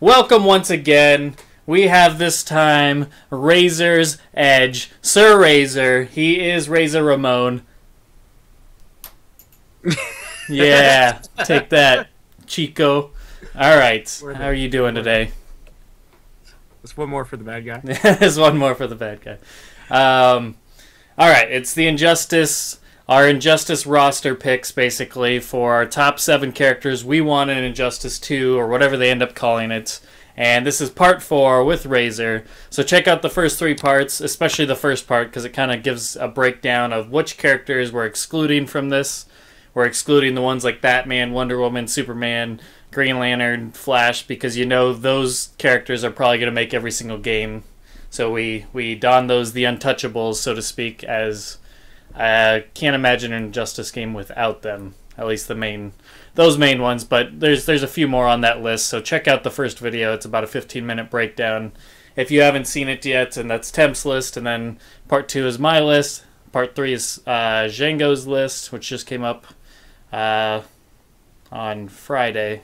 Welcome once again. We have this time Razor's Edge. Sir Razor. He is Razor Ramon. Yeah, take that, Chico. Alright, how are you doing today? There's one more for the bad guy. There's one more for the bad guy. Alright, it's the our Injustice roster picks, basically, for our top 7 characters we want in Injustice 2, or whatever they end up calling it. And this is part 4 with Razor. So check out the first 3 parts, especially the first part, because it kind of gives a breakdown of which characters we're excluding from this. We're excluding the ones like Batman, Wonder Woman, Superman, Green Lantern, Flash, because you know those characters are probably going to make every single game. So we don those the untouchables, so to speak, as I can't imagine an Injustice game without them. At least those main ones, but there's a few more on that list. So check out the first video. It's about a 15-minute breakdown. If you haven't seen it yet, and that's Temp's list, and then part 2 is my list. Part 3 is Django's list, which just came up on Friday,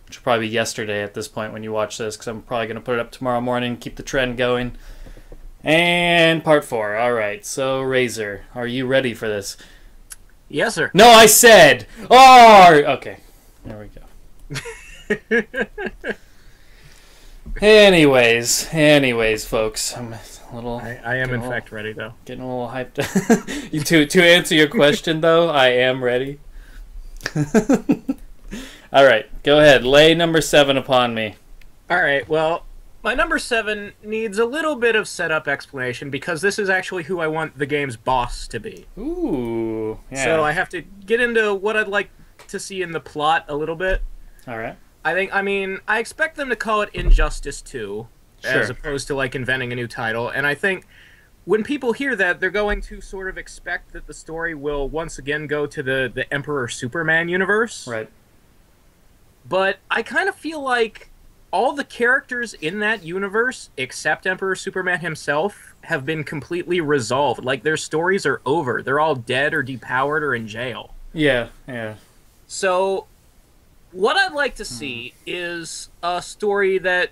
which will probably be yesterday at this point when you watch this, because I'm probably going to put it up tomorrow morning, keep the trend going. And part 4. Alright, so Razor, are you ready for this? Yes, sir. No, I said! Oh! Okay, there we go. Anyways, folks, I'm a little... I am, in fact, ready, though. Getting a little hyped. To answer your question, though, I am ready. Alright, go ahead. Lay number 7 upon me. Alright, well... My number 7 needs a little bit of setup explanation because this is actually who I want the game's boss to be. Ooh, yeah. So I have to get into what I'd like to see in the plot a little bit. All right. I expect them to call it Injustice 2, sure, as opposed to, like, inventing a new title. And I think when people hear that, they're going to sort of expect that the story will once again go to the Emperor Superman universe. Right. But I kind of feel like all the characters in that universe, except Emperor Superman himself, have been completely resolved. Like, their stories are over. They're all dead or depowered or in jail. Yeah, yeah. So, what I'd like to see is a story that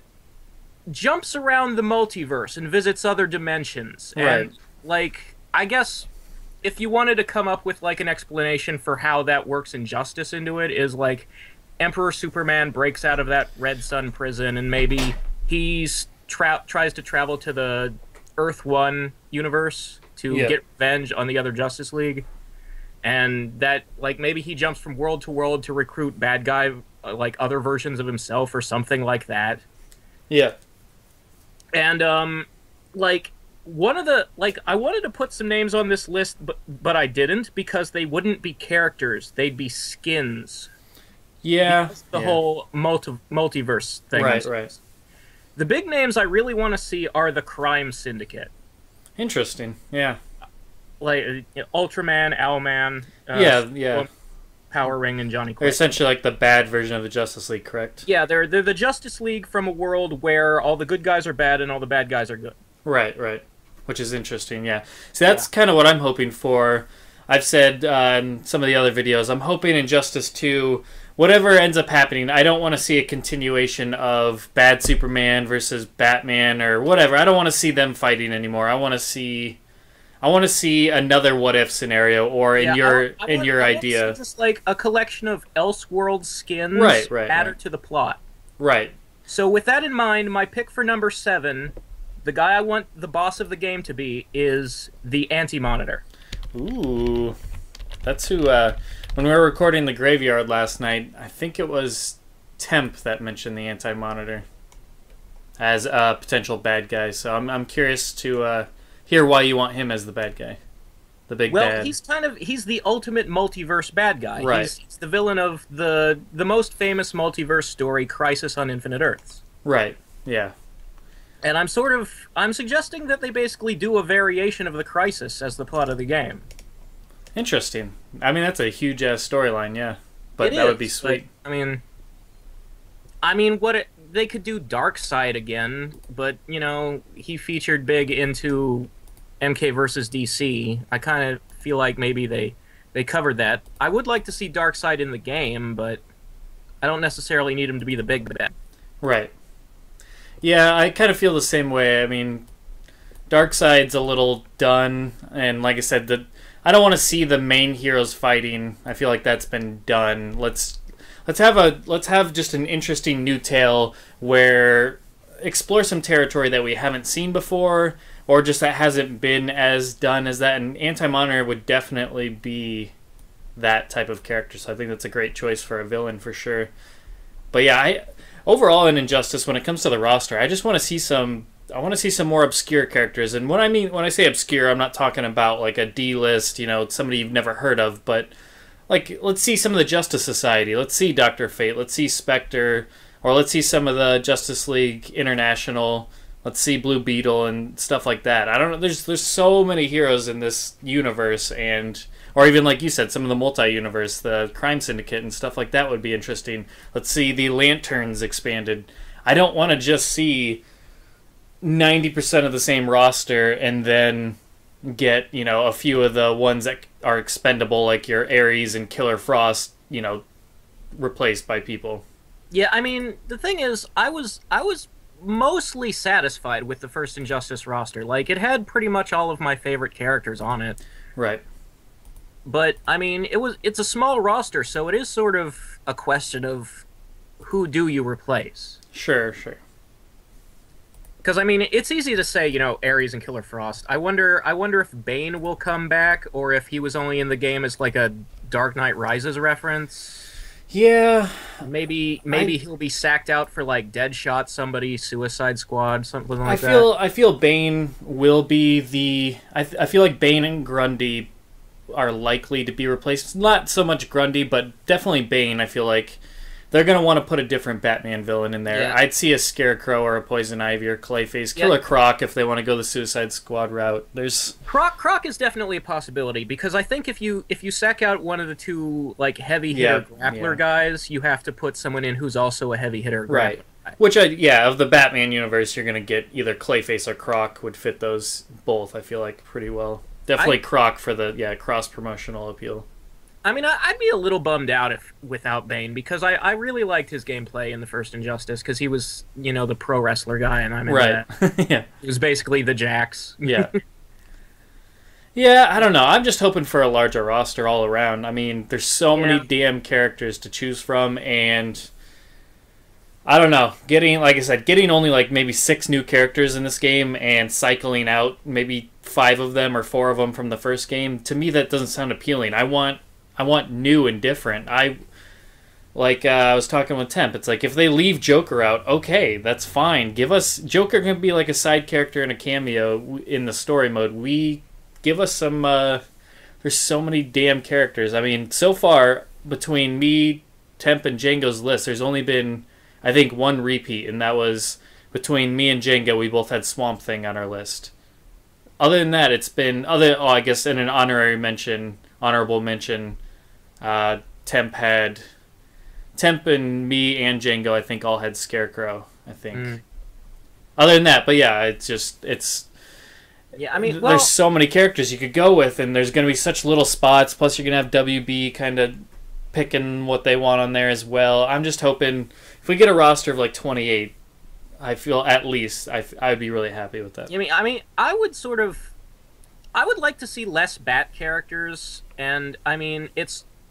jumps around the multiverse and visits other dimensions. And, right. like, I guess if you wanted to come up with, like, an explanation for how that works Injustice into it is, like, Emperor Superman breaks out of that Red Sun prison, and maybe he's tries to travel to the Earth-1 universe to get revenge on the other Justice League. And that, like, maybe he jumps from world to world to recruit bad guy, like, other versions of himself or something like that. Yeah. And, like, one of the, like, I wanted to put some names on this list, but I didn't, because they wouldn't be characters. They'd be skins. Yeah. The whole multiverse thing. Right. The big names I really want to see are the Crime Syndicate. Interesting, yeah. Like, Ultraman, Owlman, yeah. Power Ring, and Johnny They're Quick. essentially like the bad version of the Justice League, correct? Yeah, they're the Justice League from a world where all the good guys are bad and all the bad guys are good. Right. Which is interesting, yeah. So that's kind of what I'm hoping for. I've said in some of the other videos, I'm hoping Injustice 2... Whatever ends up happening, I don't want to see a continuation of bad Superman versus Batman or whatever. I don't want to see them fighting anymore. I want to see another what if scenario, or in your idea, just like a collection of Elseworld skins, added to the plot. Right. So with that in mind, my pick for number 7, the guy I want the boss of the game to be, is the Anti-Monitor. Ooh, that's who. When we were recording the Graveyard last night, I think it was Temp that mentioned the Anti-Monitor as a potential bad guy. So I'm curious to hear why you want him as the bad guy, the big bad. Well, he's the ultimate multiverse bad guy. Right. He's the villain of the most famous multiverse story, Crisis on Infinite Earths. Right. Yeah. And I'm suggesting that they basically do a variation of the Crisis as the plot of the game. Interesting. I mean, that's a huge-ass storyline, yeah. But that would be sweet. Like, they could do Darkseid again, but, you know, he featured big into MK versus DC. I kind of feel like maybe they covered that. I would like to see Darkseid in the game, but I don't necessarily need him to be the big bad. Right. Yeah, I kind of feel the same way. I mean, Darkseid's a little done, and like I said, I don't want to see the main heroes fighting. I feel like that's been done. Let's have just an interesting new tale where explore some territory that we haven't seen before, or just that hasn't been as done as that. And Anti-Monitor would definitely be that type of character, so I think that's a great choice for a villain for sure. But yeah, overall in Injustice, when it comes to the roster, I just want to see some. I want to see some more obscure characters, and when I say obscure, I'm not talking about like a D-list, somebody you've never heard of, but like let's see some of the Justice Society, let's see Dr. Fate, let's see Spectre, or let's see some of the Justice League International, let's see Blue Beetle and stuff like that. I don't know. There's so many heroes in this universe, or even like you said, some of the multi-universe, the Crime Syndicate and stuff like that would be interesting. Let's see the Lanterns expanded. I don't want to just see 90% of the same roster and then get, a few of the ones that are expendable, like your Ares and Killer Frost, replaced by people. Yeah, I mean, the thing is, I was mostly satisfied with the first Injustice roster. Like, it had pretty much all of my favorite characters on it. Right. But, I mean, it's a small roster, so it is sort of a question of who do you replace? Sure. Because, I mean, it's easy to say, Ares and Killer Frost. I wonder if Bane will come back, or if he was only in the game as, like, a Dark Knight Rises reference. Yeah. Maybe he'll be sacked out for, like, Deadshot, somebody, Suicide Squad, something like that. I feel Bane will be the... I feel like Bane and Grundy are likely to be replaced. Not so much Grundy, but definitely Bane. I feel like they're going to want to put a different Batman villain in there. Yeah. I'd see a Scarecrow or a Poison Ivy or Clayface. Killer Croc if they want to go the Suicide Squad route. There's Croc is definitely a possibility, because I think if you sack out one of the two like heavy hitter grappler guys, you have to put someone in who's also a heavy hitter grappler. Right. Which of the Batman universe, you're going to get either Clayface or Croc would fit those both. I feel like pretty well. Definitely Croc for the cross promotional appeal. I mean, I'd be a little bummed out without Bane, because I really liked his gameplay in the first Injustice, because he was, the pro wrestler guy, and I'm in that. Yeah. He was basically the Jax. Yeah. Yeah, I don't know. I'm just hoping for a larger roster all around. I mean, there's so many damn characters to choose from, and I don't know. Getting only like maybe 6 new characters in this game and cycling out maybe 5 of them or 4 of them from the first game, to me that doesn't sound appealing. I want new and different. I was talking with Temp. It's like if they leave Joker out, okay, that's fine. Give us Joker can be like a side character and a cameo in the story mode. Give us some. There's so many damn characters. I mean, so far between me, Temp, and Django's list, there's only been I think 1 repeat, and that was between me and Django. We both had Swamp Thing on our list. Other than that, it's been I guess in an honorable mention. Temp and me and Django, I think, all had Scarecrow, I think. Other than that, but yeah, I mean, there's so many characters you could go with, and there's going to be such little spots, plus you're going to have WB kind of picking what they want on there as well. I'm just hoping, if we get a roster of like 28, I feel at least I'd be really happy with that. I mean, I would like to see less Bat characters, and I mean,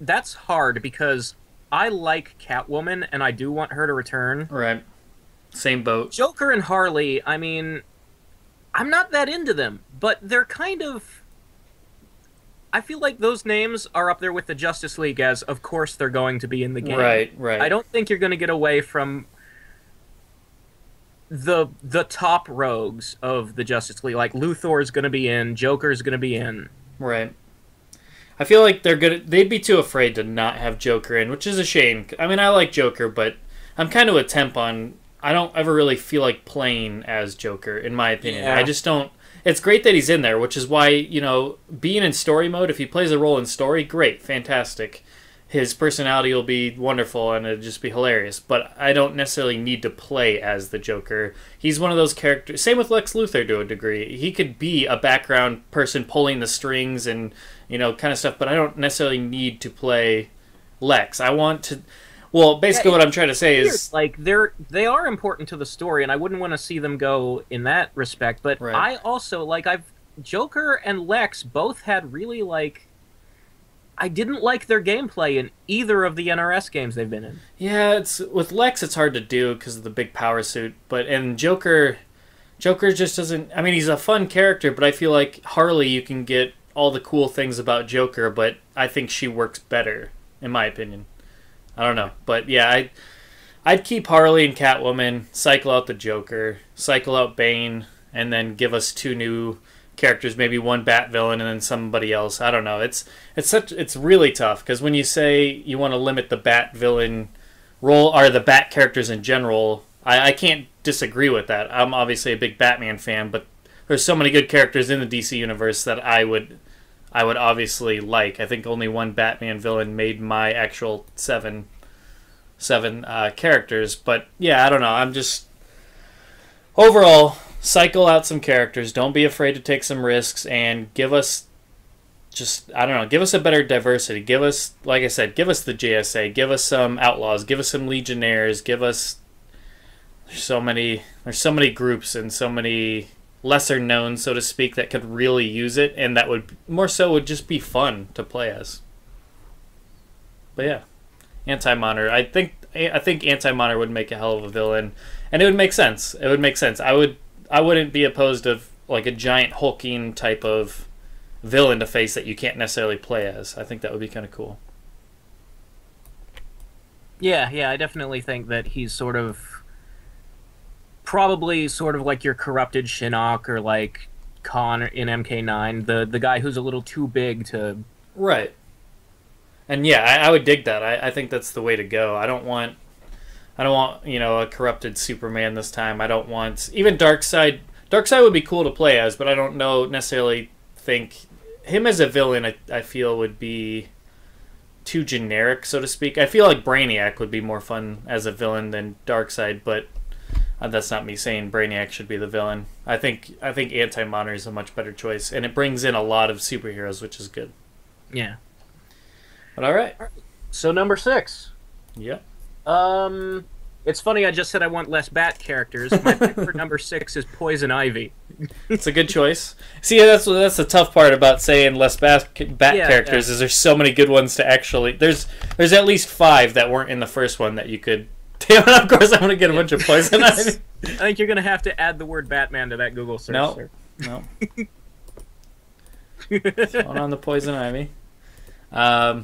that's hard because I like Catwoman and I do want her to return. Right. Same boat. Joker and Harley, I mean, I'm not that into them, but they're kind of... I feel like those names are up there with the Justice League as, of course, they're going to be in the game. Right. I don't think you're going to get away from the top rogues of the Justice League. Like, Luthor's going to be in, Joker's going to be in. Right. I feel like they'd be too afraid to not have Joker in, which is a shame. I mean, I like Joker, but I'm kind of a temp on... I don't ever really feel like playing as Joker, in my opinion. Yeah. I just don't... It's great that he's in there, which is why, being in story mode, if he plays a role in story, great, fantastic. His personality will be wonderful and it'll just be hilarious. But I don't necessarily need to play as the Joker. He's one of those characters... Same with Lex Luthor to a degree. He could be a background person pulling the strings and, kind of stuff, but I don't necessarily need to play Lex. I want to... Well, basically what I'm trying to say is... Like, they are important to the story, and I wouldn't want to see them go in that respect, but Right. I also, like, Joker and Lex both had really, like... I didn't like their gameplay in either of the NRS games they've been in. Yeah, with Lex it's hard to do because of the big power suit, and Joker just doesn't... I mean, he's a fun character, but I feel like Harley, you can get all the cool things about Joker, but I think she works better, in my opinion. I don't know, but yeah, I'd keep Harley and Catwoman, cycle out the Joker, cycle out Bane, and then give us 2 new characters, maybe one Bat villain and then somebody else. I don't know. It's really tough because when you say you want to limit the Bat villain role or the Bat characters in general, I can't disagree with that. I'm obviously a big Batman fan, but there's so many good characters in the DC universe that I would obviously like. I think only one Batman villain made my actual seven characters. But yeah, I don't know. I'm just overall cycle out some characters. Don't be afraid to take some risks and give us give us a better diversity. Give us, like I said, give us the JSA. Give us some Outlaws. Give us some Legionnaires. Give us there's so many groups and so many lesser known, so to speak, that could really use it, and that would just be fun to play as. But yeah, Anti-Monitor. I think Anti-Monitor would make a hell of a villain, and it would make sense. I wouldn't be opposed to like a giant hulking type of villain to face that you can't necessarily play as. I think that would be kind of cool. Yeah, I definitely think that he's probably sort of like your corrupted Shinnok or like Khan in MK9, the guy who's a little too big to... Right. And yeah, I would dig that. I think that's the way to go. I don't want a corrupted Superman this time. I don't want even Darkseid. Darkseid would be cool to play as, but I don't necessarily think him as a villain. I feel would be too generic, so to speak. I feel like Brainiac would be more fun as a villain than Darkseid, but that's not me saying Brainiac should be the villain. I think Anti-Monitor is a much better choice, and it brings in a lot of superheroes, which is good. Yeah. But all right. So number 6. Yeah. It's funny. I just said I want less Bat characters. My pick for number 6 is Poison Ivy. It's a good choice. See, that's the tough part about saying less Bat characters is there's so many good ones to actually. There's at least 5 that weren't in the first one that you could. Damn it! Of course, I'm gonna get a bunch of Poison Ivy. I think you're gonna have to add the word Batman to that Google search. No. Going on the Poison Ivy. But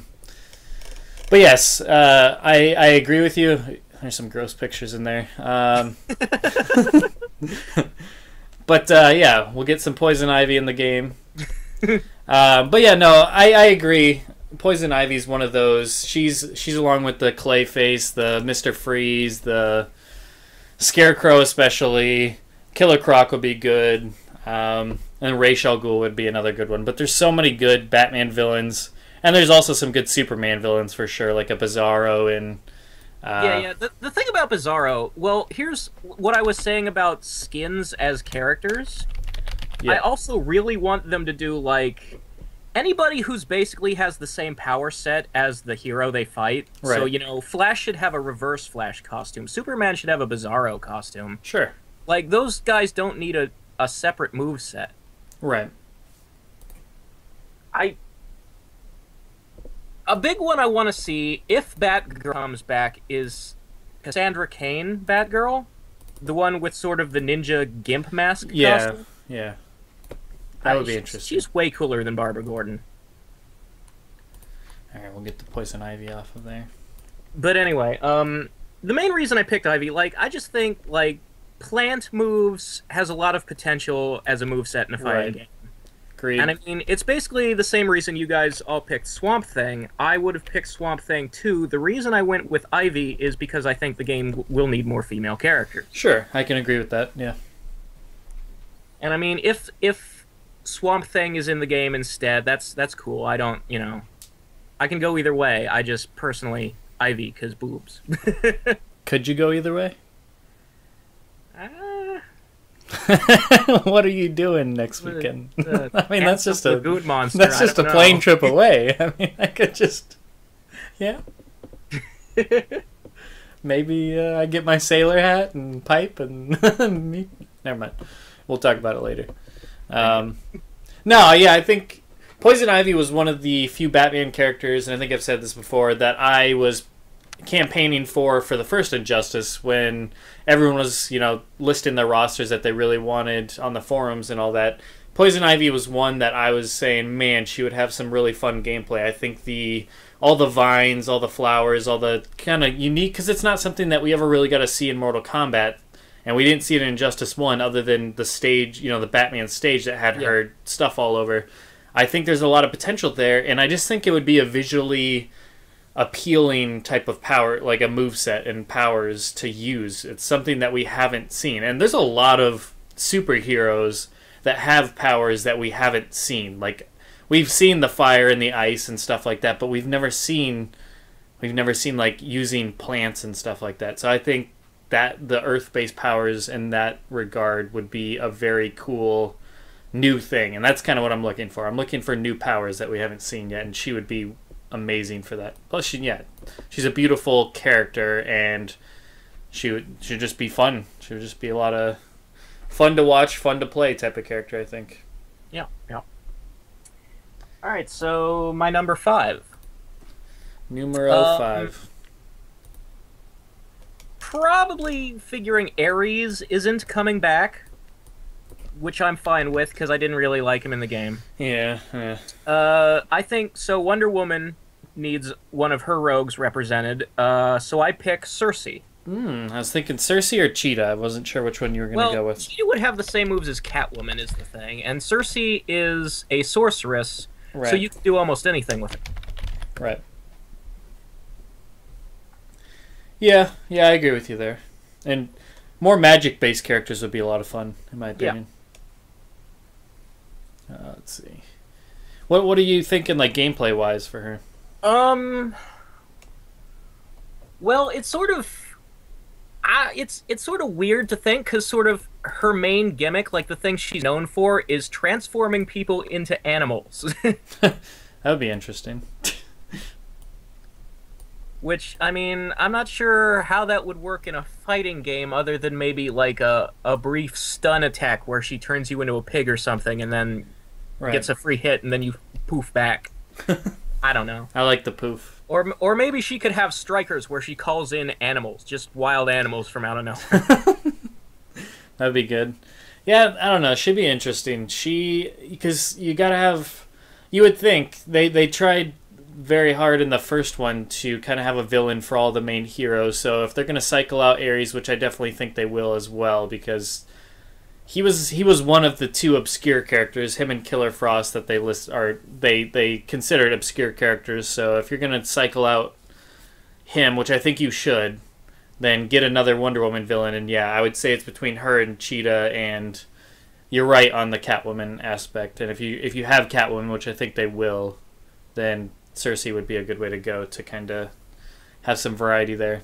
yes, I agree with you. There's some gross pictures in there. But yeah, we'll get some Poison Ivy in the game. But yeah, no, I agree. Poison Ivy's one of those. She's along with the Clayface, the Mr. Freeze, the Scarecrow especially. Killer Croc would be good. And Ra's al Ghul would be another good one. But there's so many good Batman villains. And there's also some good Superman villains for sure, like a Bizarro and... Yeah. The thing about Bizarro, well, here's what I was saying about skins as characters. Yeah. I also really want them to do, like, anybody who's basically has the same power set as the hero they fight. Right. So, Flash should have a reverse Flash costume. Superman should have a Bizarro costume. Sure. Like, those guys don't need a separate move set. Right. A big one I want to see, if Batgirl comes back, is Cassandra Cain Batgirl. The one with sort of the ninja gimp mask costume. Yeah. That would be interesting. She's way cooler than Barbara Gordon. Alright, we'll get the Poison Ivy off of there. But anyway, the main reason I picked Ivy, I just think, plant moves has a lot of potential as a moveset in a fighting game. Agreed. And I mean, it's basically the same reason you guys all picked Swamp Thing. I would have picked Swamp Thing too. The reason I went with Ivy is because I think the game will need more female characters. Sure, I can agree with that, yeah. And I mean, if Swamp Thing is in the game instead, that's cool. I don't, I can go either way. I just personally, Ivy, because boobs. Could you go either way? What are you doing next weekend? I mean, that's just a good monster. That's just a plane trip away. I mean, I could just, yeah. maybe I get my sailor hat and pipe and never mind. We'll talk about it later. No, yeah, I think Poison Ivy was one of the few Batman characters, and I think I've said this before, that I was campaigning for the first Injustice when everyone was, listing their rosters that they really wanted on the forums and all that. Poison Ivy was one that I was saying, man, she would have some really fun gameplay. I think all the vines, all the flowers, all the kind of unique, because it's not something that we ever really got to see in Mortal Kombat, and we didn't see it in Injustice 1 other than the stage, the Batman stage that had her stuff all over. I think there's a lot of potential there, and I just think it would be a visually appealing type of power, like a moveset and powers to use. It's something that we haven't seen. And there's a lot of superheroes that have powers that we haven't seen. Like, we've seen the fire and the ice and stuff like that, but we've never seen like using plants and stuff like that. So I think that the earth-based powers in that regard would be a very cool new thing, and that's kind of what I'm looking for. I'm looking for new powers that we haven't seen yet, and she would be amazing for that. Plus, she's a beautiful character, and she'd just be fun. She would just be a lot of fun to watch, fun to play type of character, I think. Yeah. All right, so my number 5. Numero 5. Probably figuring Ares isn't coming back, which I'm fine with because I didn't really like him in the game. Yeah. I think so. Wonder Woman needs one of her rogues represented, so I pick Cersei. I was thinking Cersei or Cheetah. I wasn't sure which one you were going to go with. Cheetah would have the same moves as Catwoman, is the thing, and Cersei is a sorceress, so you can do almost anything with it. Right. Yeah, I agree with you there. And more magic-based characters would be a lot of fun, in my opinion. Yeah. Let's see. What are you thinking, like, gameplay-wise for her? Well, it's sort of... it's sort of weird to think, because sort of her main gimmick, like the thing she's known for, is transforming people into animals. That would be interesting. Which, I mean, I'm not sure how that would work in a fighting game other than maybe like a brief stun attack where she turns you into a pig or something and then gets a free hit and then you poof back. I don't know. I like the poof. Or maybe she could have strikers where she calls in animals, just wild animals from out of nowhere. That'd be good. Yeah, I don't know. She'd be interesting. Because you gotta have... You would think they tried very hard in the first one to kind of have a villain for all the main heroes. So if they're going to cycle out Ares, which I definitely think they will as well, because he was one of the two obscure characters, him and Killer Frost, that they considered obscure characters. So if you're going to cycle out him, which I think you should, then get another Wonder Woman villain. And yeah, I would say it's between her and Cheetah, and you're right on the Catwoman aspect. And if you have Catwoman, which I think they will, then Cersei would be a good way to go to kind of have some variety there.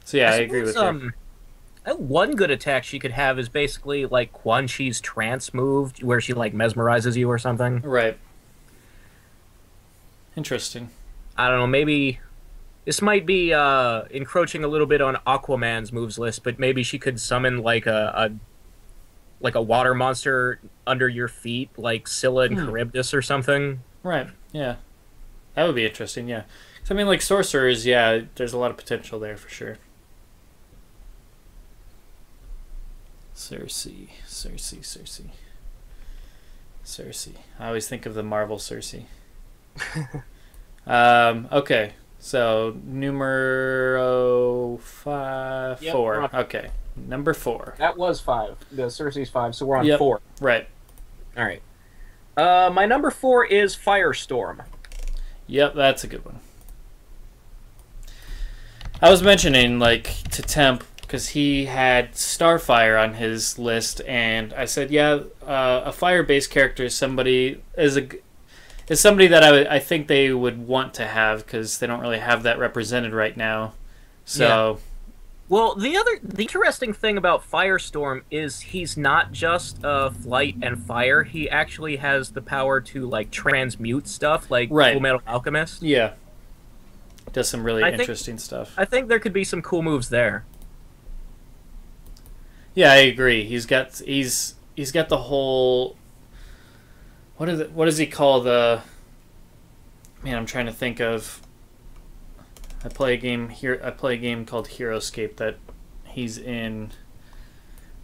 So yeah, I agree with you. One good attack she could have is basically like Quan Chi's trance move, where she like mesmerizes you or something. Right. Interesting. I don't know, maybe this might be encroaching a little bit on Aquaman's moves list, but maybe she could summon like a water monster under your feet, like Scylla and Charybdis or something. Right, yeah. That would be interesting, yeah. So, I mean, like, sorcerers, yeah, there's a lot of potential there for sure. Cersei. I always think of the Marvel Cersei. Okay, so numero 4. Okay, number 4. That was 5. The Cersei's 5, so we're on 4. Right. All right. My number 4 is Firestorm. Yep, that's a good one. I was mentioning, like, to Temp, because he had Starfire on his list, and I said, yeah, a fire-based character is somebody that I think they would want to have, because they don't really have that represented right now. So... Yeah. Well, the interesting thing about Firestorm is he's not just flight and fire. He actually has the power to like transmute stuff, like Full Metal Alchemist. Yeah, Does some really interesting stuff. I think there could be some cool moves there. Yeah, I agree. He's got the whole. What does he call the? Man, I'm trying to think of. I play a game here. I play a game called Heroescape that he's in.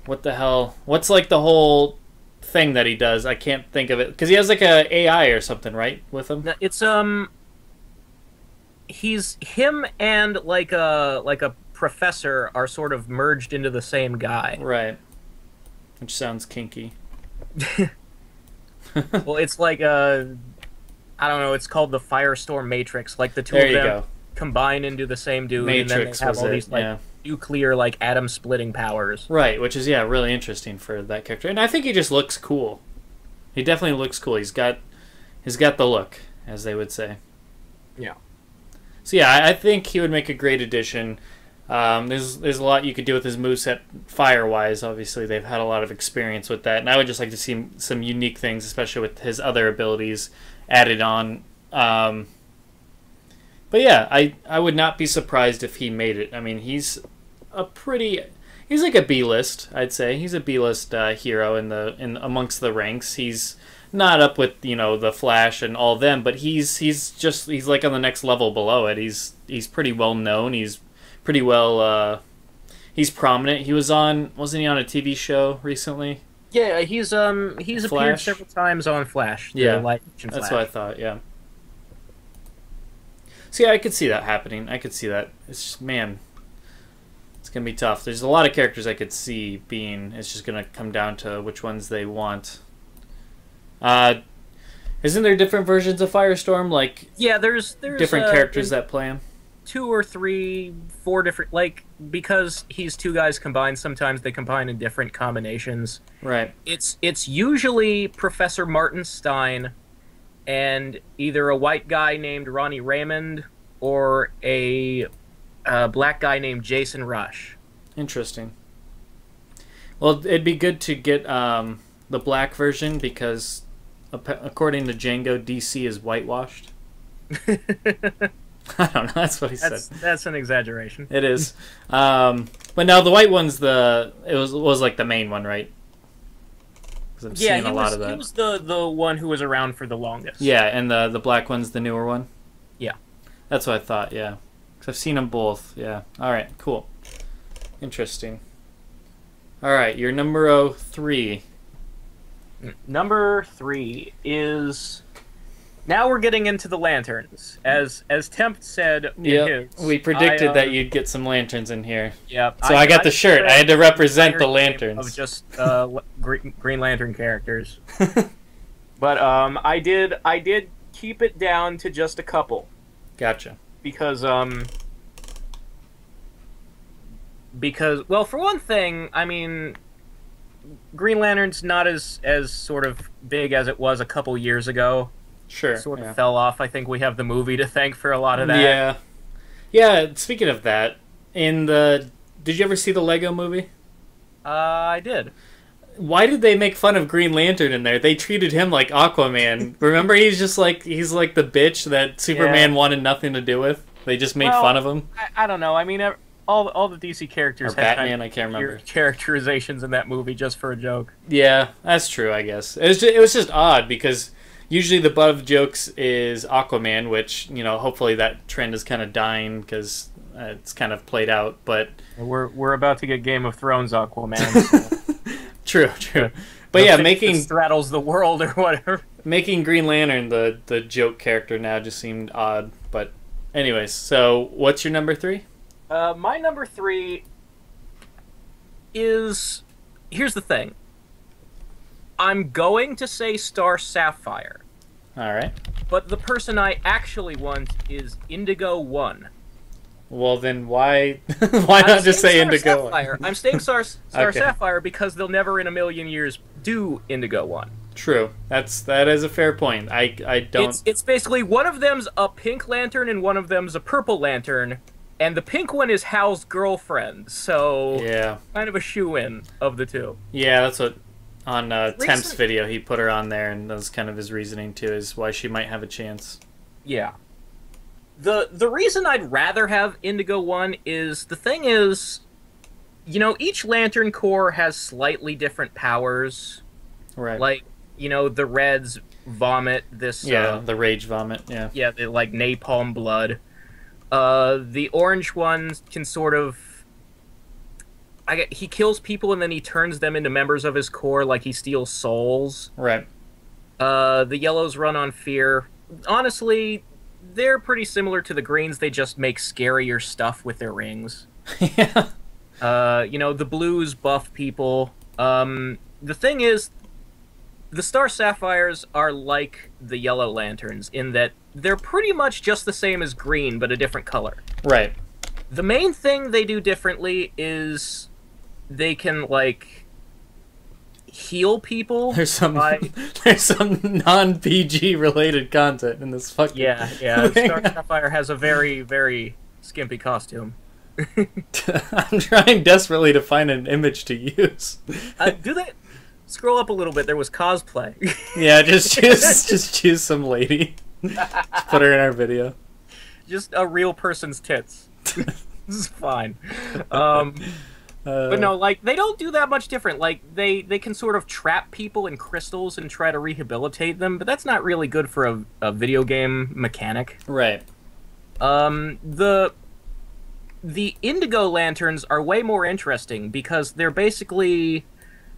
What the hell? What's like the whole thing that he does? I can't think of it because he has like a AI or something, right, with him. It's he's him and like a professor are sort of merged into the same guy. Right. Which sounds kinky. Well, it's like I don't know. It's called the Firestorm Matrix. Like the two There of you them go. combine into the same dude, Matrix and then they have was all it, these like yeah. nuclear like atom splitting powers. Right, which is really interesting for that character, and I think he just looks cool. He definitely looks cool. He's got the look, as they would say. Yeah. So yeah, I think he would make a great addition. There's a lot you could do with his moveset fire-wise. Obviously, they've had a lot of experience with that, and I would just like to see some unique things, especially with his other abilities added on. But yeah, I would not be surprised if he made it. I mean, he's like a B-list, I'd say. He's a B-list hero in amongst the ranks. He's not up with the Flash and all them, but he's like on the next level below it. He's pretty well known. He's pretty well. He's prominent. Wasn't he on a TV show recently? Yeah, he's appeared several times on Flash. Yeah, that's what I thought. Yeah. So yeah, I could see that happening. I could see that. It's just, man, it's gonna be tough. There's a lot of characters I could see being. It's just gonna come down to which ones they want. Isn't there different versions of Firestorm? Like, yeah, there's different characters that play him. 2 or 3, 4 different, like, because he's 2 guys combined. Sometimes they combine in different combinations. Right. It's usually Professor Martin Stein and either a white guy named Ronnie Raymond or a black guy named Jason Rush. Interesting. Well, it'd be good to get the black version because, according to Django, DC is whitewashed. I don't know. That's what he said. That's an exaggeration. It is. But no, the white one's was like the main one, right? Because I'm seeing a lot of that. He was the one who was around for the longest. Yeah, and the black one's the newer one. Yeah. That's what I thought. Yeah, because I've seen them both. Yeah. All right. Cool. Interesting. All right, your number 3. Number 3 is. Now we're getting into the lanterns. As Temp said in his... We predicted that you'd get some lanterns in here. Yep. So I got the shirt. I had to represent the lanterns. Of just Green Lantern characters. But I did keep it down to just a couple. Gotcha. Because well, for one thing, I mean, Green Lantern's not as sort of big as it was a couple years ago. Sure. Sort of fell off. I think we have the movie to thank for a lot of that. Yeah. Yeah, speaking of that, did you ever see the Lego movie? I did. Why did they make fun of Green Lantern in there? They treated him like Aquaman. Remember, he's like the bitch that Superman wanted nothing to do with. They just made fun of him. I don't know. I mean, all the DC characters or had Batman, I can't remember, characterizations in that movie just for a joke. Yeah, that's true. I guess it was just odd because usually the butt of jokes is Aquaman, which hopefully that trend is kind of dying because it's kind of played out. But we're about to get Game of Thrones Aquaman. So. True. But yeah, making straddles the world or whatever. Making Green Lantern the joke character now just seemed odd. But anyways, so what's your number 3? My number 3 is... Here's the thing. I'm going to say Star Sapphire. Alright. But the person I actually want is Indigo 1. Well, then why not just say Indigo 1? I'm saying Star Sapphire because they'll never in a million years do Indigo 1. True. That is a fair point. I don't... It's basically one of them's a pink lantern and one of them's a purple lantern. And the pink one is Hal's girlfriend, so yeah, kind of a shoe-in of the two. Yeah, that's what on Temp's video he put her on there, and that was kind of his reasoning too, is why she might have a chance. Yeah. The reason I'd rather have Indigo 1 is the thing is, each Lantern Corps has slightly different powers. Right. Like, the Reds vomit this. Yeah, the rage vomit. Yeah. Yeah, they like napalm blood. The orange one can sort of. He kills people and then he turns them into members of his Corps, like he steals souls. Right. The yellows run on fear. Honestly, they're pretty similar to the greens. They just make scarier stuff with their rings. Yeah. The blues buff people. The thing is, the Star Sapphires are like the Yellow Lanterns in that they're pretty much just the same as green, but a different color. Right. The main thing they do differently is they can, like, heal people. There's some non-PG related content in this fucking Yeah. Star Sapphire has a very, very skimpy costume. I'm trying desperately to find an image to use. Do they scroll up a little bit? There was cosplay. Yeah, just choose some lady. Just put her in our video. Just a real person's tits. This is fine. But no, like, they don't do that much different. Like, they can sort of trap people in crystals and try to rehabilitate them, but that's not really good for a video game mechanic. Right. The Indigo Lanterns are way more interesting because they're basically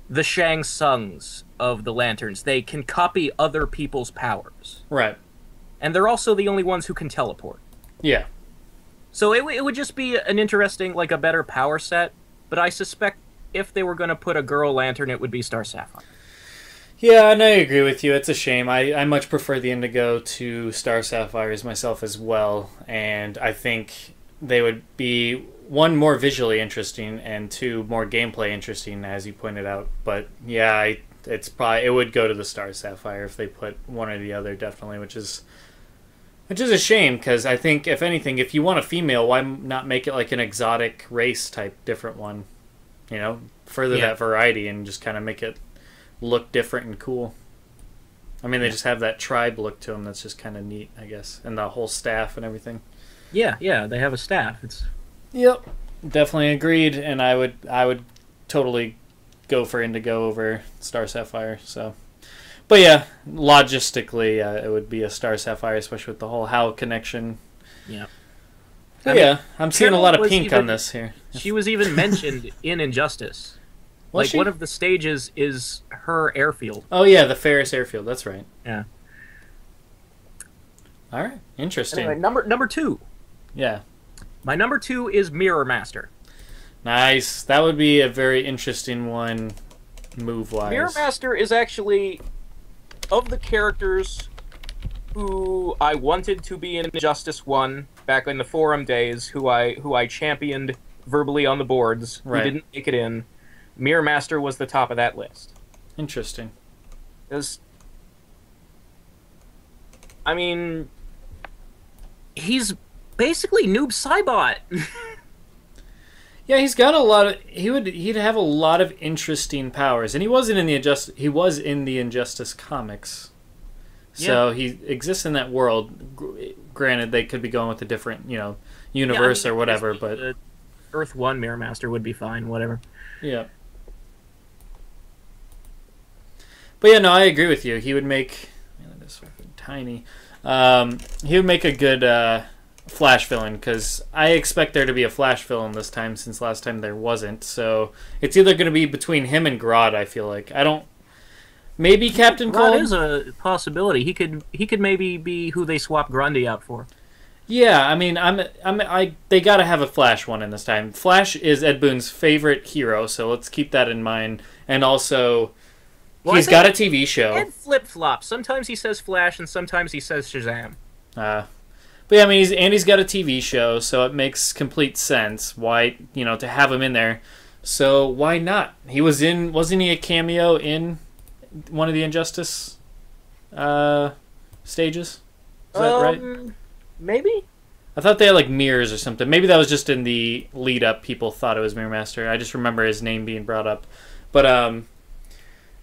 the Shang Tsungs of the Lanterns. They can copy other people's powers. Right. And they're also the only ones who can teleport. Yeah. So it would just be an interesting, like, a better power set, but I suspect if they were going to put a girl lantern, it would be Star Sapphire. Yeah, and I agree with you. It's a shame. I much prefer the Indigo to Star Sapphires myself as well, and I think they would be, one, more visually interesting, and two, more gameplay interesting, as you pointed out. But yeah, it would go to the Star Sapphire if they put one or the other, definitely, which is a shame, because I think, if anything, if you want a female, why not make it like an exotic race type different one? Further that variety and just kind of make it look different and cool. I mean, they just have that tribe look to them that's just kind of neat, I guess, and the whole staff and everything. Yeah, they have a staff. Yep, definitely agreed, and I would totally go for Indigo over Star Sapphire. So, but yeah, logistically, it would be a Star Sapphire, especially with the whole HAL connection. Yeah. I'm seeing a lot of pink on this here. She was even mentioned in Injustice. Was she? One of the stages is her airfield. Oh yeah, the Ferris airfield. That's right. Yeah. All right, interesting. Anyway, number 2. Yeah. My number 2 is Mirror Master. Nice. That would be a very interesting one, move-wise. Mirror Master is actually, of the characters who I wanted to be in Injustice 1 back in the forum days, who I championed verbally on the boards, right, who didn't make it in, Mirror Master was the top of that list. Interesting. I mean, he's basically Noob Saibot. Yeah, he's got a lot of. He'd have a lot of interesting powers, and he wasn't in the Injustice. He was in the Injustice comics, so he exists in that world. Granted, they could be going with a different, universe or whatever, but Earth 1 Mirror Master would be fine. Whatever. Yeah. But yeah, no, I agree with you. He would make. Man, this fucking tiny. He would make a good Flash villain, because I expect there to be a Flash villain this time, since last time there wasn't. So it's either going to be between him and Grodd. I feel like maybe Captain Cold. Grodd is a possibility. He could maybe be who they swap Grundy out for. Yeah, I mean, they got to have a Flash one in this time. Flash is Ed Boon's favorite hero, so let's keep that in mind. And also, he's got a TV show. Ed flip-flops. Sometimes he says Flash, and sometimes he says Shazam. But yeah, I mean, he's got a TV show, so it makes complete sense why, to have him in there. So why not? Wasn't he a cameo in one of the Injustice stages? Is that right? Maybe? I thought they had like mirrors or something. Maybe that was just in the lead up. People thought it was Mirror Master. I just remember his name being brought up. But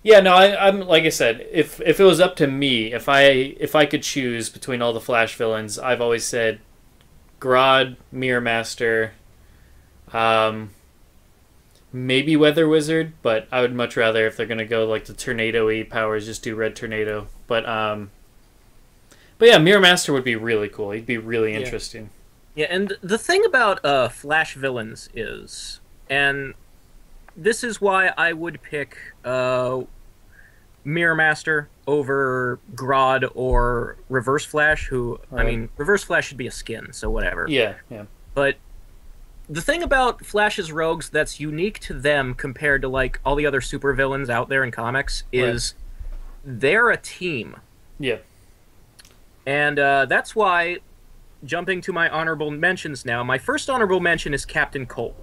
yeah, no, I'm like I said, if it was up to me, if I could choose between all the Flash villains, I've always said Grodd, Mirror Master, maybe Weather Wizard, but I would much rather, if they're gonna go like the tornado-y powers, just do Red Tornado. But yeah, Mirror Master would be really cool. He'd be really interesting. Yeah, and the thing about Flash villains is, and this is why I would pick Mirror Master over Grodd or Reverse Flash, who, I mean, Reverse Flash should be a skin, so whatever. Yeah, yeah. But the thing about Flash's rogues that's unique to them compared to, like, all the other supervillains out there in comics is they're a team. Yeah. And that's why, jumping to my honorable mentions now, my first honorable mention is Captain Cold.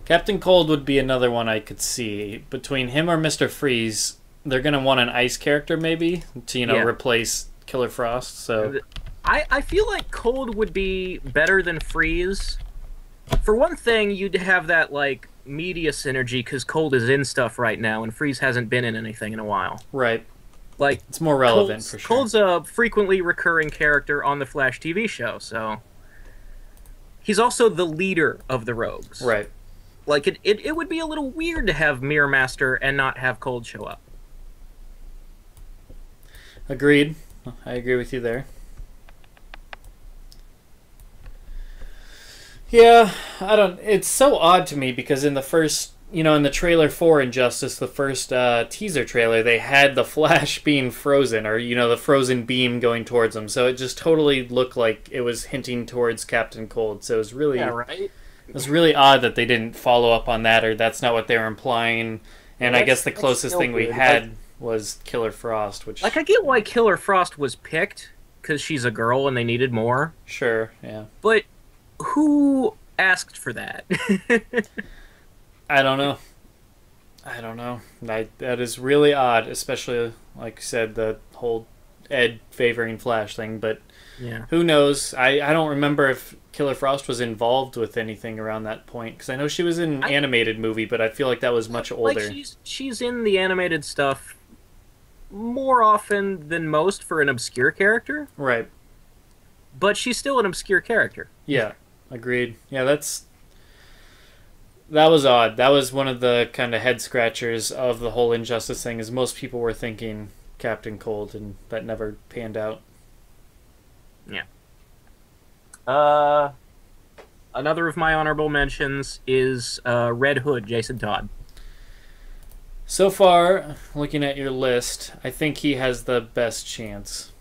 Captain Cold would be another one I could see. Between him or Mr. Freeze, they're going to want an ice character, maybe, to, replace Killer Frost, so... I feel like Cold would be better than Freeze. For one thing, you'd have that, like, media synergy, because Cold is in stuff right now, and Freeze hasn't been in anything in a while. Right. Like, it's more relevant, for sure. Cold's a frequently recurring character on the Flash TV show, so... He's also the leader of the Rogues. Right. Like, it would be a little weird to have Mirror Master and not have Cold show up. Agreed. I agree with you there. Yeah, it's so odd to me because in the first, in the trailer for Injustice, the first teaser trailer, they had the Flash being frozen, or, the frozen beam going towards him. So it just totally looked like it was hinting towards Captain Cold. So it was really, right? It was really odd that they didn't follow up on that, or that's not what they were implying. And I guess the closest thing we had was Killer Frost, which... Like, I get why Killer Frost was picked, because she's a girl and they needed more. Sure, yeah. But who asked for that? I don't know. That is really odd, especially, like you said, the whole Ed favoring Flash thing, but who knows? I don't remember if Killer Frost was involved with anything around that point, because I know she was in an animated movie, but I feel like that was much older. Like, she's in the animated stuff more often than most for an obscure character. Right. But she's still an obscure character. Yeah, agreed. Yeah, that was odd. That was one of the kind of head scratchers of the whole Injustice thing, is most people were thinking Captain Cold, and that never panned out. Yeah. Another of my honorable mentions is Red Hood, Jason Todd. So far, looking at your list, I think he has the best chance.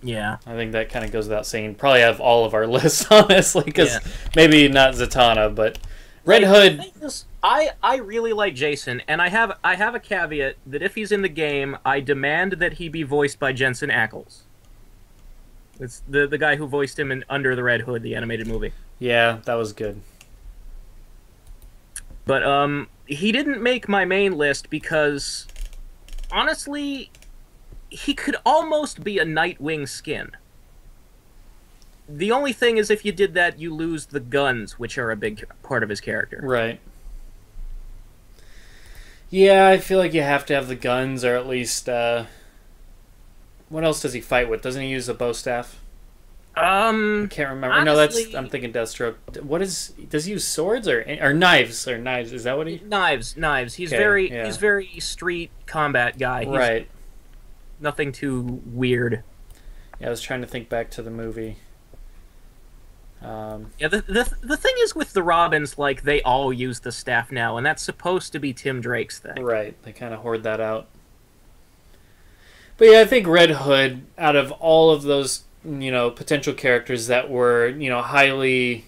Yeah. I think that kind of goes without saying. Probably have all of our lists, honestly, because maybe not Zatanna, but Red Hood... I really like Jason, and I have a caveat that if he's in the game, I demand that he be voiced by Jensen Ackles. It's the guy who voiced him in Under the Red Hood, the animated movie. Yeah, that was good. But he didn't make my main list because, honestly, he could almost be a Nightwing skin. The only thing is, if you did that, you lose the guns, which are a big part of his character. Right. Yeah, I feel like you have to have the guns, or at least... what else does he fight with? Doesn't he use a bow staff? I can't remember. Honestly, no, I'm thinking Deathstroke. Does he use swords or knives? Or knives? Is that what he? Knives. He's very street combat guy. Right. Nothing too weird. Yeah, I was trying to think back to the movie. The thing is with the Robins, like, they all use the staff now, and that's supposed to be Tim Drake's thing. Right. They kind of hoard that out. But yeah, I think Red Hood, out of all of those, potential characters that were, highly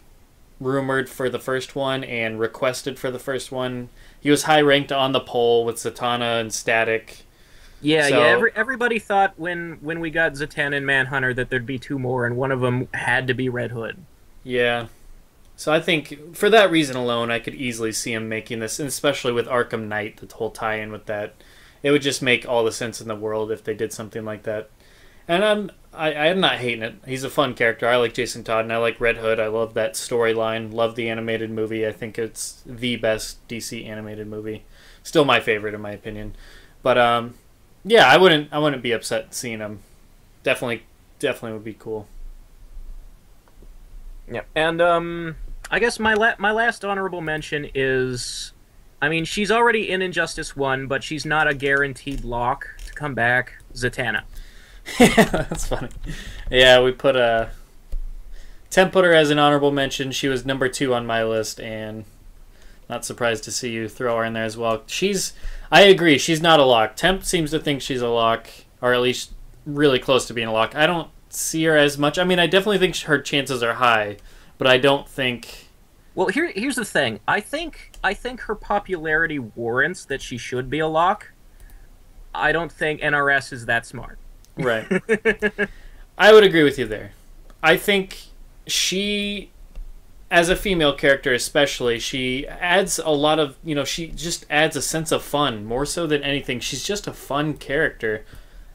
rumored for the first one and requested for the first one, he was high ranked on the poll with Zatanna and Static. Yeah, everybody thought when we got Zatanna and Manhunter that there'd be two more, and one of them had to be Red Hood. Yeah. So I think, for that reason alone, I could easily see him making this, and especially with Arkham Knight, the whole tie-in with that. It would just make all the sense in the world if they did something like that. And I'm not hating it. He's a fun character. I like Jason Todd, and I like Red Hood. I love that storyline. Love the animated movie. I think it's the best DC animated movie. Still my favorite, in my opinion. But, yeah, I wouldn't be upset seeing him. Definitely would be cool. Yeah, and I guess my last honorable mention is, I mean, she's already in Injustice 1, but she's not a guaranteed lock to come back. Zatanna. Yeah, that's funny. Yeah, we put Temp put her as an honorable mention. She was number 2 on my list, and not surprised to see you throw her in there as well. I agree, she's not a lock. Temp seems to think she's a lock, or at least really close to being a lock. I don't see her as much. I mean, I definitely think her chances are high, but I don't think... Well, here's the thing. I think her popularity warrants that she should be a lock. I don't think NRS is that smart. Right. I would agree with you there. I think she, as a female character especially, she adds a lot of, she just adds a sense of fun, more so than anything. She's just a fun character.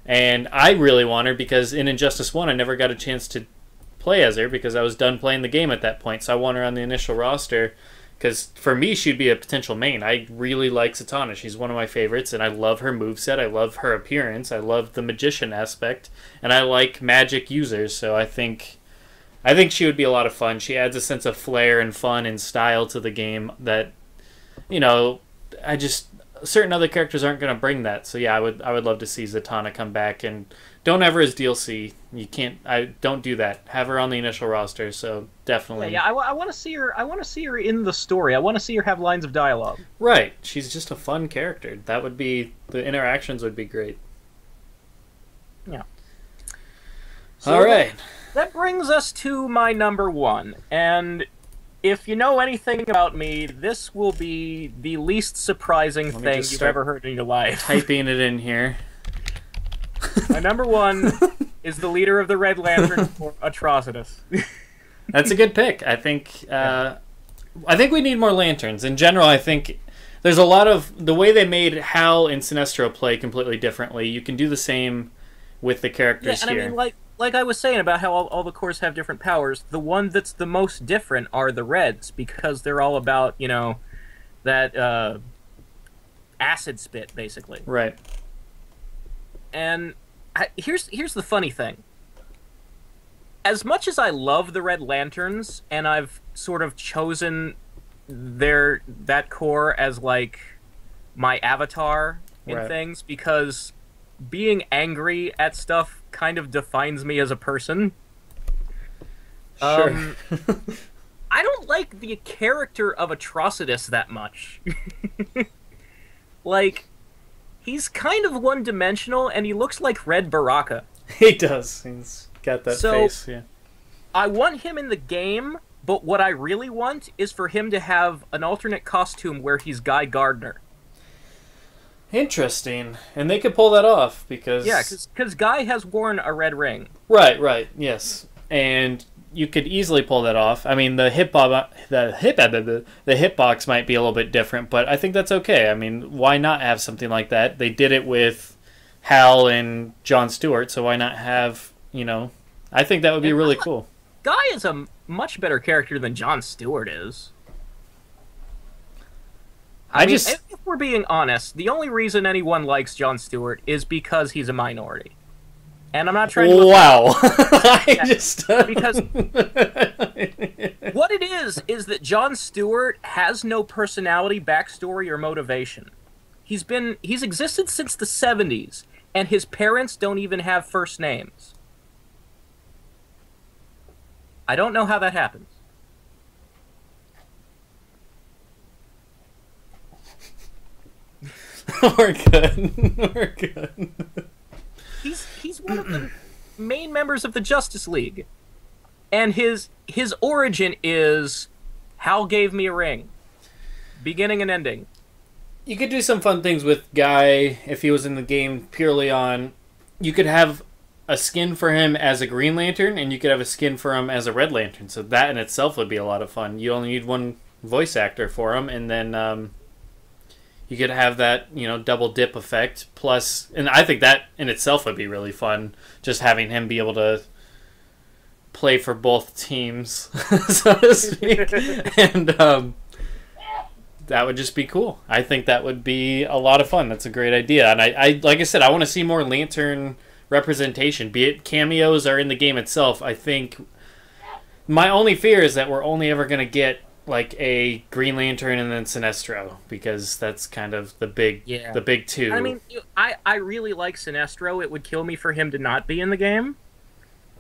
And I really want her because in Injustice 1 I never got a chance to play as her because I was done playing the game at that point. So I want her on the initial roster because for me she'd be a potential main. I really like Zatanna. She's one of my favorites and I love her moveset. I love her appearance. I love the magician aspect. And I like magic users. So I think she would be a lot of fun. She adds a sense of flair and fun and style to the game that, certain other characters aren't going to bring that. So yeah, I would love to see Zatanna come back, and don't ever as DLC. You can't. Don't do that. Have her on the initial roster. So definitely. Yeah, I want to see her. I want to see her in the story. I want to see her have lines of dialogue. Right. She's just a fun character. That would be, the interactions would be great. Yeah. So all right. That brings us to my number 1, and if you know anything about me, this will be the least surprising thing you've ever heard in your life. Typing it in here. My number 1 is the leader of the Red Lantern, Atrocitus. That's a good pick. I think we need more lanterns. In general, I think there's a lot of... The way they made Hal and Sinestro play completely differently, you can do the same with the characters here. I mean, like I was saying about how all the cores have different powers, the one that's the most different are the Reds, because they're all about, that acid spit, basically. Right. And here's the funny thing. As much as I love the Red Lanterns, and I've sort of chosen that core as, like, my avatar in things, because being angry at stuff kind of defines me as a person. Sure. I don't like the character of Atrocitus that much. Like, he's kind of one-dimensional, and he looks like Red Baraka. He does. He's got that face, yeah. I want him in the game, but what I really want is for him to have an alternate costume where he's Guy Gardner. Interesting. And they could pull that off, because... Yeah, because Guy has worn a red ring. Right, yes. And you could easily pull that off. I mean, the hitbox might be a little bit different, but I think that's okay. I mean, why not have something like that? They did it with Hal and Jon Stewart, so why not have, I think that would be really cool. Guy is a much better character than Jon Stewart is. I mean, if we're being honest, the only reason anyone likes Jon Stewart is because he's a minority. And I'm not trying to... Wow. Because what it is that Jon Stewart has no personality, backstory, or motivation. He's existed since the 70s, and his parents don't even have first names. I don't know how that happens. We're good. He's one of the main members of the Justice League. And his origin is Hal gave me a ring. Beginning and ending. You could do some fun things with Guy if he was in the game purely on... You could have a skin for him as a Green Lantern, and you could have a skin for him as a Red Lantern. So that in itself would be a lot of fun. You only need one voice actor for him, and then... You could have that, double dip effect. Plus, and I think that in itself would be really fun, just having him be able to play for both teams, so to speak. And that would just be cool. I think that would be a lot of fun. That's a great idea. And I like I said, I want to see more Lantern representation, be it cameos or in the game itself. I think My only fear is that we're only ever going to get like a Green Lantern and then Sinestro, because that's kind of the big two. I mean, I really like Sinestro. It would kill me for him to not be in the game.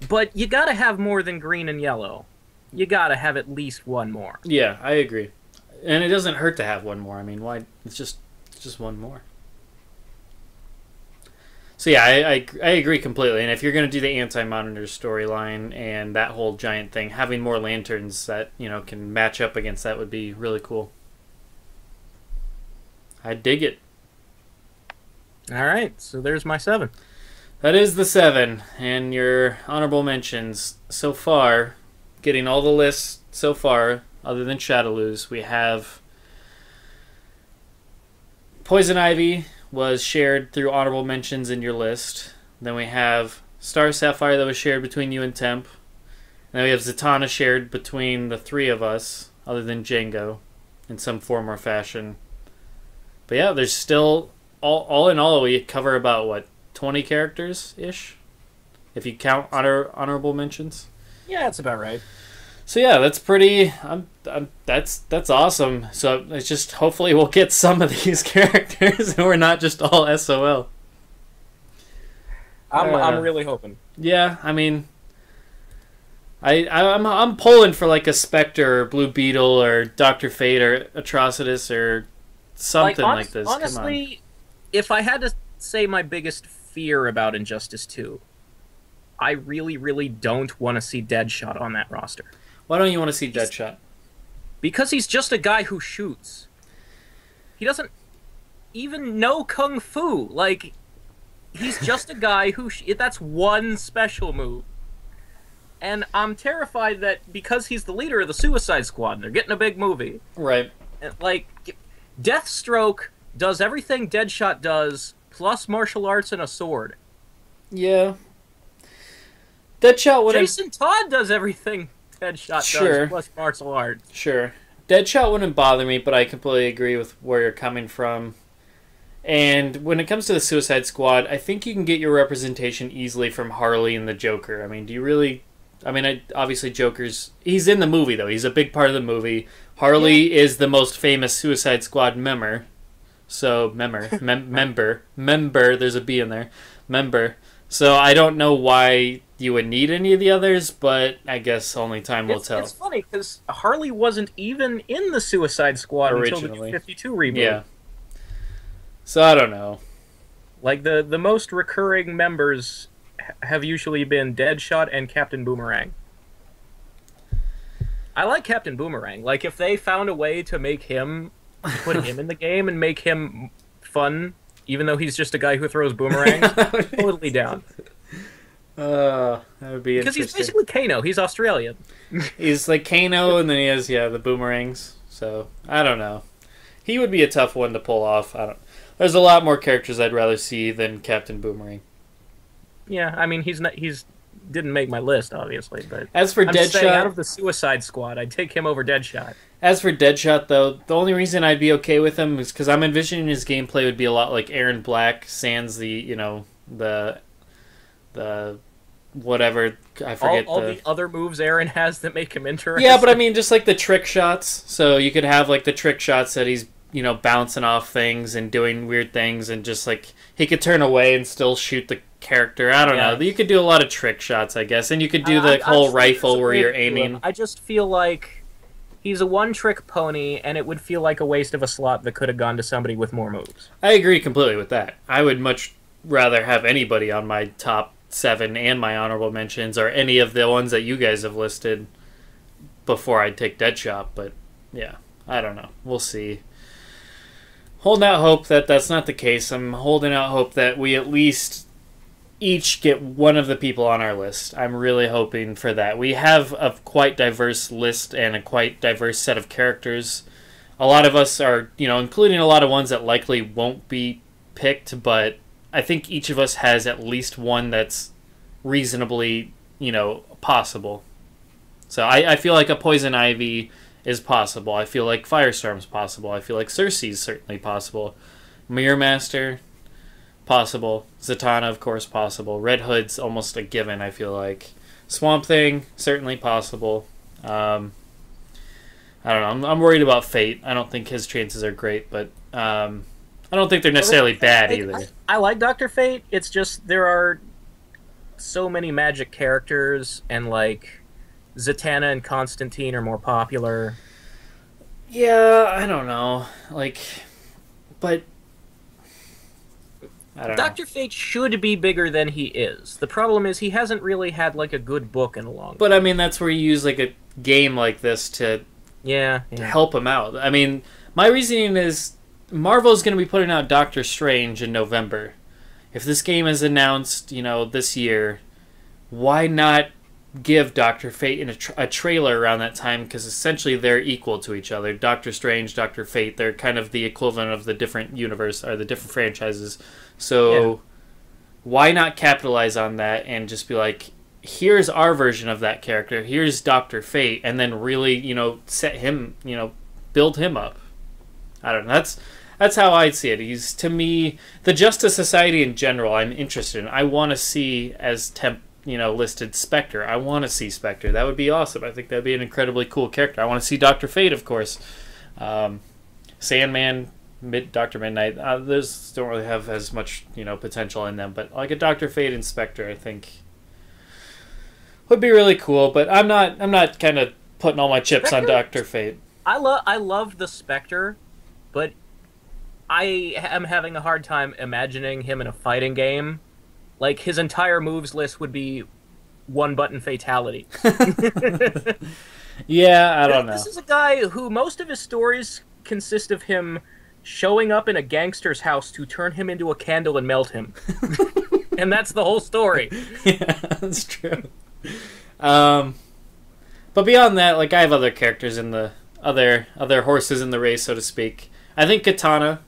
But you gotta have more than green and yellow. You gotta have at least one more. Yeah, I agree. And it doesn't hurt to have one more. I mean, why? It's just one more. So yeah, I agree completely. And if you're going to do the Anti-Monitor storyline and that whole giant thing, having more lanterns that, can match up against that would be really cool. I dig it. All right, so there's my 7. That is the 7, and your honorable mentions so far, getting all the lists so far, other than Shadowloo's, we have Poison Ivy was shared through honorable mentions in your list. Then we have Star Sapphire that was shared between you and Temp. And then we have Zatanna shared between the 3 of us, other than Django, in some form or fashion. But yeah, there's still, all in all, we cover about, 20 characters-ish? If you count honorable mentions? Yeah, that's about right. So yeah, that's pretty. That's awesome. So it's just hopefully we'll get some of these characters, and we're not just all SOL. I'm really hoping. Yeah, I mean, I'm pulling for like a Spectre or Blue Beetle or Dr. Fate or Atrocitus or something like this. Honestly, if I had to say my biggest fear about Injustice 2, I really, really don't want to see Deadshot on that roster. Why don't you want to see Deadshot? Because he's just a guy who shoots. He doesn't even know Kung Fu. Like, he's just a guy who... that's one special move. And I'm terrified that because he's the leader of the Suicide Squad, they're getting a big movie. Right. Like, Deathstroke does everything Deadshot does, plus martial arts and a sword. Yeah. Deadshot would... Jason Todd does everything Deadshot does, plus martial arts. Sure. Deadshot wouldn't bother me, but I completely agree with where you're coming from. And when it comes to the Suicide Squad, I think you can get your representation easily from Harley and the Joker. I mean, do you really... I mean, obviously Joker's... He's in the movie, though. He's a big part of the movie. Harley is the most famous Suicide Squad member. So, member. There's a B in there. Member. So, I don't know why you would need any of the others, but I guess only time will tell. It's funny, because Harley wasn't even in the Suicide Squad originally. Until the 52 reboot. Yeah. So, I don't know. Like, the most recurring members have usually been Deadshot and Captain Boomerang. I like Captain Boomerang. Like, if they found a way to make him, put him in the game and make him fun, even though he's just a guy who throws boomerangs, totally down. That would be interesting. Because he's basically Kano. He's Australian. He's like Kano, and then he has, the boomerangs. So, I don't know. He would be a tough one to pull off. There's a lot more characters I'd rather see than Captain Boomerang. Yeah, I mean, he's didn't make my list, obviously, but as for Deadshot, out of the Suicide Squad, I'd take him over Deadshot. As for Deadshot, though, the only reason I'd be okay with him is because I'm envisioning his gameplay would be a lot like Aaron Black, sans the whatever, I forget all the other moves Aaron has that make him interesting. Yeah, but I mean, just like the trick shots. So you could have like the trick shots that he's bouncing off things and doing weird things, and just like he could turn away and still shoot the character. I don't know. You could do a lot of trick shots, I guess, and you could do the whole rifle where you're aiming. I just feel like he's a one-trick pony, and it would feel like a waste of a slot that could have gone to somebody with more moves. I agree completely with that. I would much rather have anybody on my top 7 and my honorable mentions, or any of the ones that you guys have listed, before I'd take Deadshot. But yeah, I don't know. We'll see. Holding out hope that that's not the case. I'm holding out hope that we at least each get one of the people on our list. I'm really hoping for that. We have a quite diverse list and a quite diverse set of characters. A lot of us are, including a lot of ones that likely won't be picked, but I think each of us has at least one that's reasonably, possible. So I feel like a Poison Ivy is possible. I feel like Firestorm's possible. I feel like Cersei's certainly possible. Mirror Master, possible. Zatanna, of course, possible. Red Hood's almost a given, I feel like. Swamp Thing, certainly possible. I don't know. I'm worried about Fate. I don't think his chances are great, but I don't think they're necessarily bad either. I like Dr. Fate. It's just there are so many magic characters, and like Zatanna and Constantine are more popular. Yeah, I don't know. Like, but I don't know. Dr. Fate should be bigger than he is. The problem is he hasn't really had like a good book in a long time. But I mean, that's where you use like a game like this to help him out. I mean, my reasoning is Marvel's going to be putting out Doctor Strange in November. If this game is announced, this year, why not give Doctor Fate in a trailer around that time? Because essentially they're equal to each other. Doctor Strange, Doctor Fate, they're kind of the equivalent of the different universe or the different franchises. So why not capitalize on that and just be like, here's our version of that character, here's Dr. Fate, and then really, set him, build him up. I don't know. That's how I'd see it. He's, to me, the Justice Society in general, I'm interested in. I want to see as listed Spectre. I want to see Spectre. That would be awesome. I think that'd be an incredibly cool character. I want to see Dr. Fate, of course. Sandman, Dr. Midnight, those don't really have as much, potential in them. But like a Dr. Fate and Spectre, I think would be really cool. But I'm not kind of putting all my chips on Dr. Fate. I love the Spectre, but I am having a hard time imagining him in a fighting game. Like, his entire moves list would be one-button fatality. Yeah, I don't know. This is a guy who most of his stories consist of him showing up in a gangster's house to turn him into a candle and melt him. And that's the whole story. Yeah, that's true. But beyond that, like, I have other characters in the other horses in the race, so to speak. I think Katana,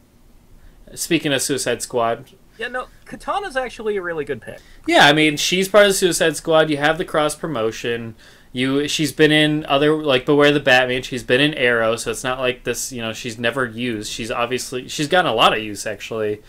speaking of Suicide Squad. Yeah, no, Katana's actually a really good pick. Yeah, I mean, she's part of the Suicide Squad. You have the cross promotion. She's been in other, like, Beware the Batman. She's been in Arrow, so it's not like this, she's never used. She's gotten a lot of use, actually,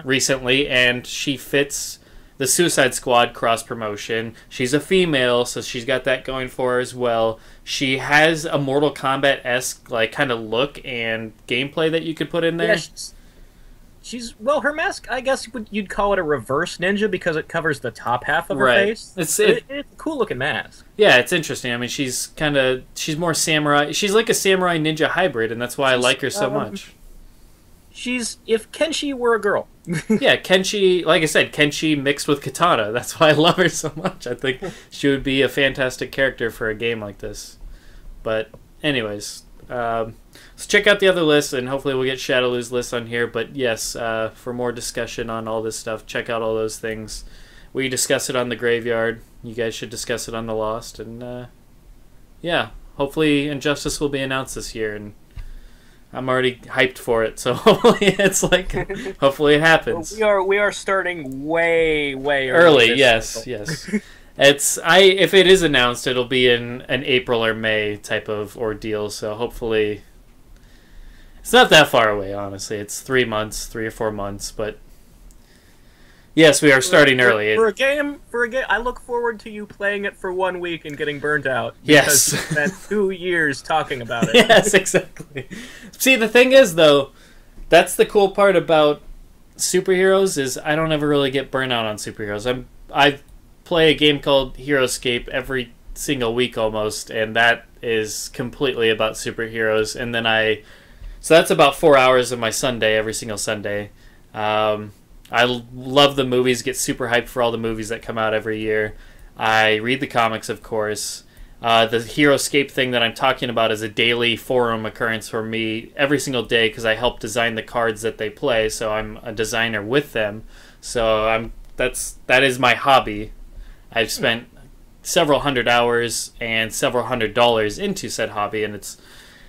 recently, and she fits the Suicide Squad cross promotion. She's a female, so she's got that going for her as well. She has a Mortal Kombat-esque, like, kind of look and gameplay that you could put in there. Yeah, her mask, I guess you'd call it a reverse ninja because it covers the top half of her face. It's a cool looking mask. Yeah, it's interesting. I mean, she's more samurai. She's like a samurai ninja hybrid, and that's why I like her so much. If Kenshi were a girl. Yeah, Kenshi, like I said, Kenshi mixed with Katana. That's why I love her so much. I think she would be a fantastic character for a game like this. But anyways, so check out the other lists, and hopefully we'll get Shadowloo's list on here. But yes, for more discussion on all this stuff, check out all those things. We discuss it on the Graveyard. You guys should discuss it on the Lost. And yeah, hopefully Injustice will be announced this year, and I'm already hyped for it. So hopefully hopefully it happens. Well, we are starting way early. Yes. If it is announced, it'll be in an April or May type of ordeal. So hopefully. It's not that far away, honestly. It's 3 or 4 months, but yes, we are starting early. For a game, I look forward to you playing it for 1 week and getting burnt out. Yes. Because you spent 2 years talking about it. Yes, exactly. See, the thing is, though, that's the cool part about superheroes is I don't ever really get burnt out on superheroes. I play a game called Heroescape every single week almost, and that is completely about superheroes, and then so that's about 4 hours of my Sunday, every single Sunday. I love the movies, get super hyped for all the movies that come out every year. I read the comics, of course. The Heroescape thing that I'm talking about is a daily forum occurrence for me every single day because I help design the cards that they play, so I'm a designer with them. So that is my hobby. I've spent several hundred hours and several $100s into said hobby, and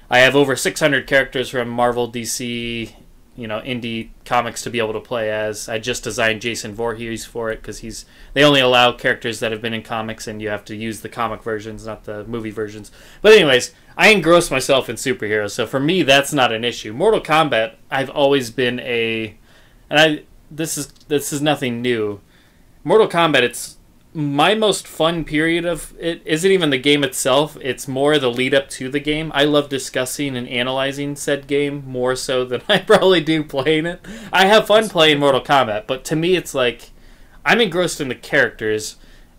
I have over 600 characters from Marvel, DC, indie comics to be able to play as. I just designed Jason Voorhees for it because they only allow characters that have been in comics, and you have to use the comic versions, not the movie versions. But anyways, I engross myself in superheroes, so for me, that's not an issue. Mortal Kombat, I've always been this is nothing new. Mortal Kombat, it's my most fun period of it isn't even the game itself. It's more the lead up to the game. I love discussing and analyzing said game more so than I probably do playing it. I have fun playing Mortal Kombat, but to me it's like I'm engrossed in the characters,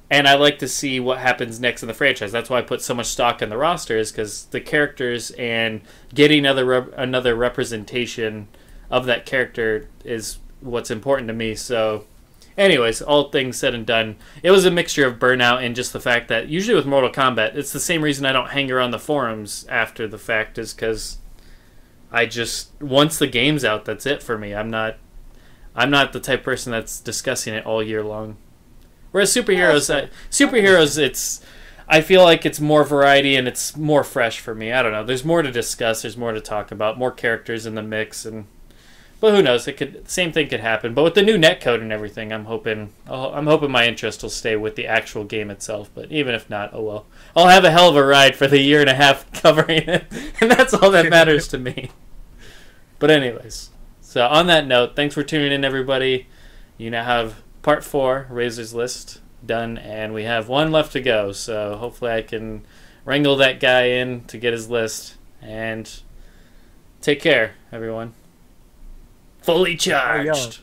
and I like to see what happens next in the franchise. That's why I put so much stock in the rosters, because the characters and getting another representation of that character is what's important to me. So anyways, all things said and done, it was a mixture of burnout and just the fact that usually with Mortal Kombat, it's the same reason I don't hang around the forums after the fact, is because I just, once the game's out, that's it for me. I'm not the type of person that's discussing it all year long. Whereas superheroes, it's, I feel like it's more variety and it's more fresh for me. I don't know. There's more to discuss. There's more to talk about. More characters in the mix, but who knows? Same thing could happen. But with the new netcode and everything, I'm hoping my interest will stay with the actual game itself. But even if not, oh well. I'll have a hell of a ride for the year and a half covering it, and that's all that matters to me. But anyways, so on that note, thanks for tuning in, everybody. You now have Part 4, Razor's List, done, and we have one left to go. So hopefully I can wrangle that guy in to get his list. And take care, everyone. Fully charged.